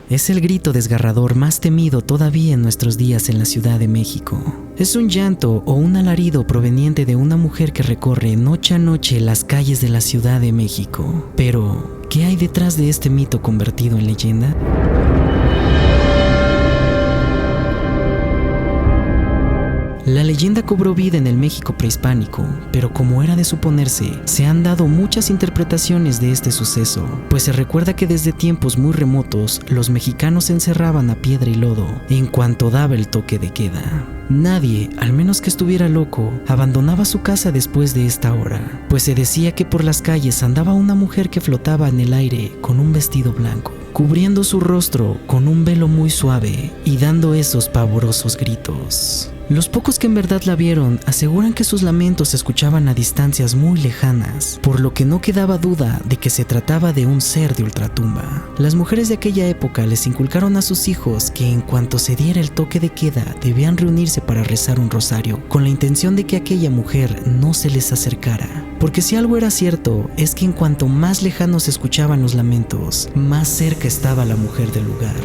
Es el grito desgarrador más temido todavía en nuestros días en la Ciudad de México. Es un llanto o un alarido proveniente de una mujer que recorre noche a noche las calles de la Ciudad de México. Pero, ¿qué hay detrás de este mito convertido en leyenda? La leyenda cobró vida en el México prehispánico, pero como era de suponerse, se han dado muchas interpretaciones de este suceso, pues se recuerda que desde tiempos muy remotos, los mexicanos se encerraban a piedra y lodo en cuanto daba el toque de queda. Nadie, al menos que estuviera loco, abandonaba su casa después de esta hora, pues se decía que por las calles andaba una mujer que flotaba en el aire con un vestido blanco, cubriendo su rostro con un velo muy suave y dando esos pavorosos gritos. Los pocos que en verdad la vieron aseguran que sus lamentos se escuchaban a distancias muy lejanas, por lo que no quedaba duda de que se trataba de un ser de ultratumba. Las mujeres de aquella época les inculcaron a sus hijos que en cuanto se diera el toque de queda debían reunirse para rezar un rosario, con la intención de que aquella mujer no se les acercara. Porque si algo era cierto, es que en cuanto más lejanos se escuchaban los lamentos, más cerca estaba la mujer del lugar.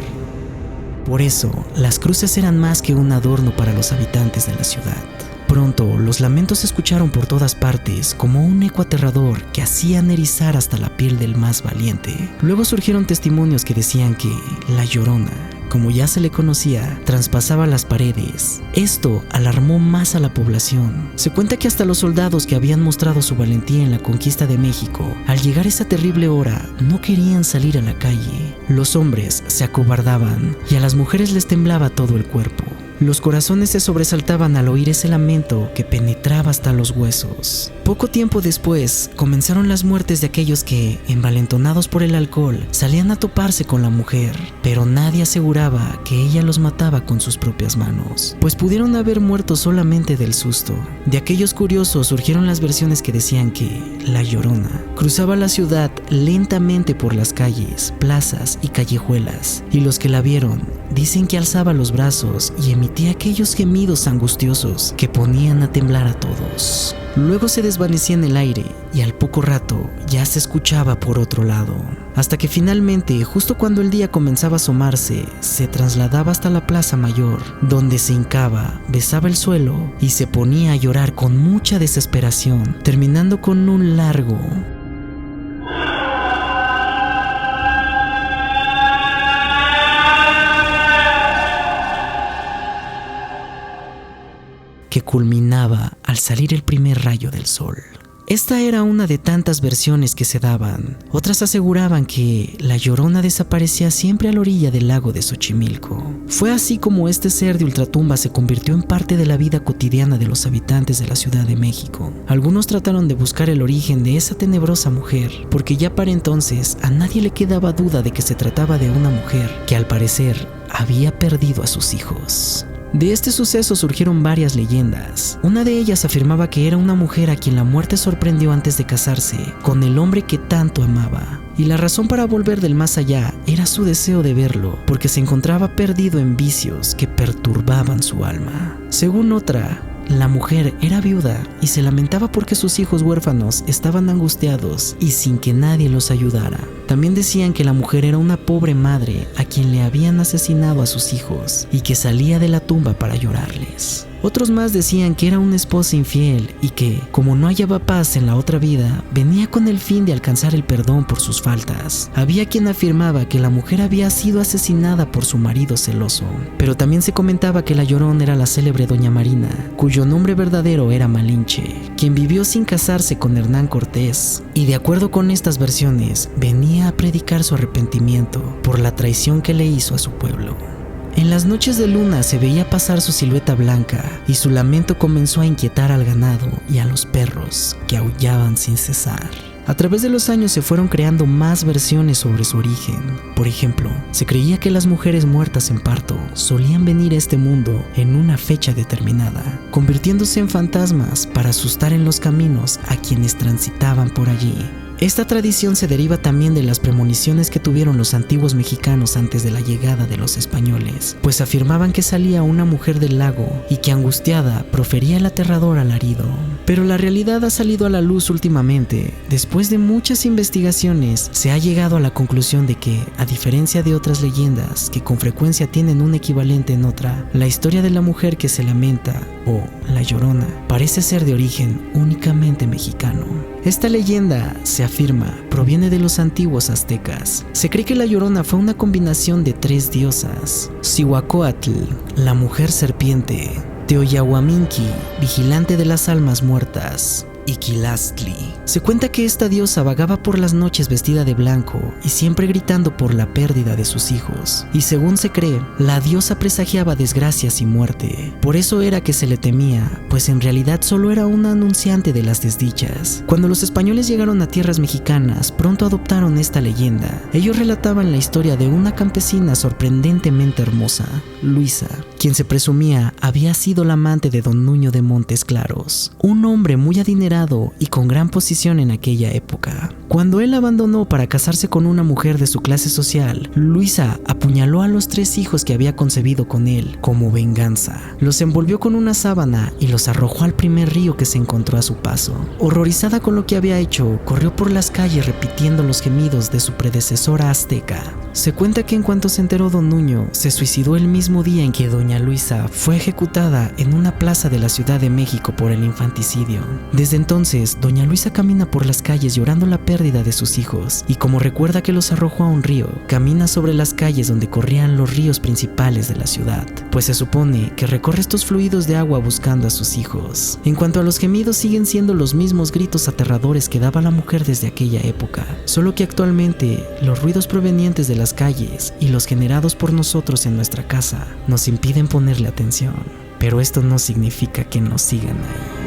Por eso, las cruces eran más que un adorno para los habitantes de la ciudad. Pronto, los lamentos se escucharon por todas partes como un eco aterrador que hacían erizar hasta la piel del más valiente. Luego surgieron testimonios que decían que la Llorona, como ya se le conocía, traspasaba las paredes. Esto alarmó más a la población. Se cuenta que hasta los soldados que habían mostrado su valentía en la conquista de México, al llegar esa terrible hora, no querían salir a la calle. Los hombres se acobardaban y a las mujeres les temblaba todo el cuerpo. Los corazones se sobresaltaban al oír ese lamento que penetraba hasta los huesos. Poco tiempo después, comenzaron las muertes de aquellos que, envalentonados por el alcohol, salían a toparse con la mujer, pero nadie aseguraba que ella los mataba con sus propias manos, pues pudieron haber muerto solamente del susto. De aquellos curiosos surgieron las versiones que decían que la Llorona cruzaba la ciudad lentamente por las calles, plazas y callejuelas, y los que la vieron dicen que alzaba los brazos y emitía aquellos gemidos angustiosos que ponían a temblar a todos. Luego se desvanecía en el aire y al poco rato ya se escuchaba por otro lado, hasta que finalmente, justo cuando el día comenzaba a asomarse, se trasladaba hasta la Plaza Mayor, donde se hincaba, besaba el suelo y se ponía a llorar con mucha desesperación, terminando con un largo que culminaba al salir el primer rayo del sol. Esta era una de tantas versiones que se daban. Otras aseguraban que la Llorona desaparecía siempre a la orilla del lago de Xochimilco. Fue así como este ser de ultratumba se convirtió en parte de la vida cotidiana de los habitantes de la Ciudad de México. Algunos trataron de buscar el origen de esa tenebrosa mujer, porque ya para entonces a nadie le quedaba duda de que se trataba de una mujer que al parecer había perdido a sus hijos. De este suceso surgieron varias leyendas. Una de ellas afirmaba que era una mujer a quien la muerte sorprendió antes de casarse con el hombre que tanto amaba. Y la razón para volver del más allá era su deseo de verlo, porque se encontraba perdido en vicios que perturbaban su alma. Según otra, la mujer era viuda y se lamentaba porque sus hijos huérfanos estaban angustiados y sin que nadie los ayudara. También decían que la mujer era una pobre madre a quien le habían asesinado a sus hijos y que salía de la tumba para llorarles. Otros más decían que era una esposa infiel y que, como no hallaba paz en la otra vida, venía con el fin de alcanzar el perdón por sus faltas. Había quien afirmaba que la mujer había sido asesinada por su marido celoso, pero también se comentaba que la Llorona era la célebre Doña Marina, cuyo nombre verdadero era Malinche, quien vivió sin casarse con Hernán Cortés, y de acuerdo con estas versiones, venía a predicar su arrepentimiento por la traición que le hizo a su pueblo. En las noches de luna se veía pasar su silueta blanca y su lamento comenzó a inquietar al ganado y a los perros que aullaban sin cesar. A través de los años se fueron creando más versiones sobre su origen. Por ejemplo, se creía que las mujeres muertas en parto solían venir a este mundo en una fecha determinada, convirtiéndose en fantasmas para asustar en los caminos a quienes transitaban por allí. Esta tradición se deriva también de las premoniciones que tuvieron los antiguos mexicanos antes de la llegada de los españoles, pues afirmaban que salía una mujer del lago y que angustiada profería el aterrador alarido. Pero la realidad ha salido a la luz últimamente. Después de muchas investigaciones, se ha llegado a la conclusión de que, a diferencia de otras leyendas que con frecuencia tienen un equivalente en otra, la historia de la mujer que se lamenta, o la Llorona, parece ser de origen únicamente mexicano. Esta leyenda, se afirma, proviene de los antiguos aztecas. Se cree que la Llorona fue una combinación de 3 diosas: Cihuacóatl, la mujer serpiente; Teoyahuaminki, vigilante de las almas muertas; y Quilastli. Se cuenta que esta diosa vagaba por las noches vestida de blanco y siempre gritando por la pérdida de sus hijos. Y según se cree, la diosa presagiaba desgracias y muerte. Por eso era que se le temía, pues en realidad solo era una anunciante de las desdichas. Cuando los españoles llegaron a tierras mexicanas, pronto adoptaron esta leyenda. Ellos relataban la historia de una campesina sorprendentemente hermosa, Luisa, quien se presumía había sido la amante de don Nuño de Montes Claros, un hombre muy adinerado y con gran posición en aquella época. Cuando él abandonó para casarse con una mujer de su clase social, Luisa apuñaló a los 3 hijos que había concebido con él como venganza. Los envolvió con una sábana y los arrojó al primer río que se encontró a su paso. Horrorizada con lo que había hecho, corrió por las calles repitiendo los gemidos de su predecesora azteca. Se cuenta que en cuanto se enteró don Nuño, se suicidó el mismo día en que doña Luisa fue ejecutada en una plaza de la Ciudad de México por el infanticidio. Desde entonces, doña Luisa camina por las calles llorando la pérdida de sus hijos, y como recuerda que los arrojó a un río, camina sobre las calles donde corrían los ríos principales de la ciudad, pues se supone que recorre estos fluidos de agua buscando a sus hijos. En cuanto a los gemidos, siguen siendo los mismos gritos aterradores que daba la mujer desde aquella época, solo que actualmente los ruidos provenientes de las calles y los generados por nosotros en nuestra casa nos impiden ponerle atención, pero esto no significa que nos sigan ahí.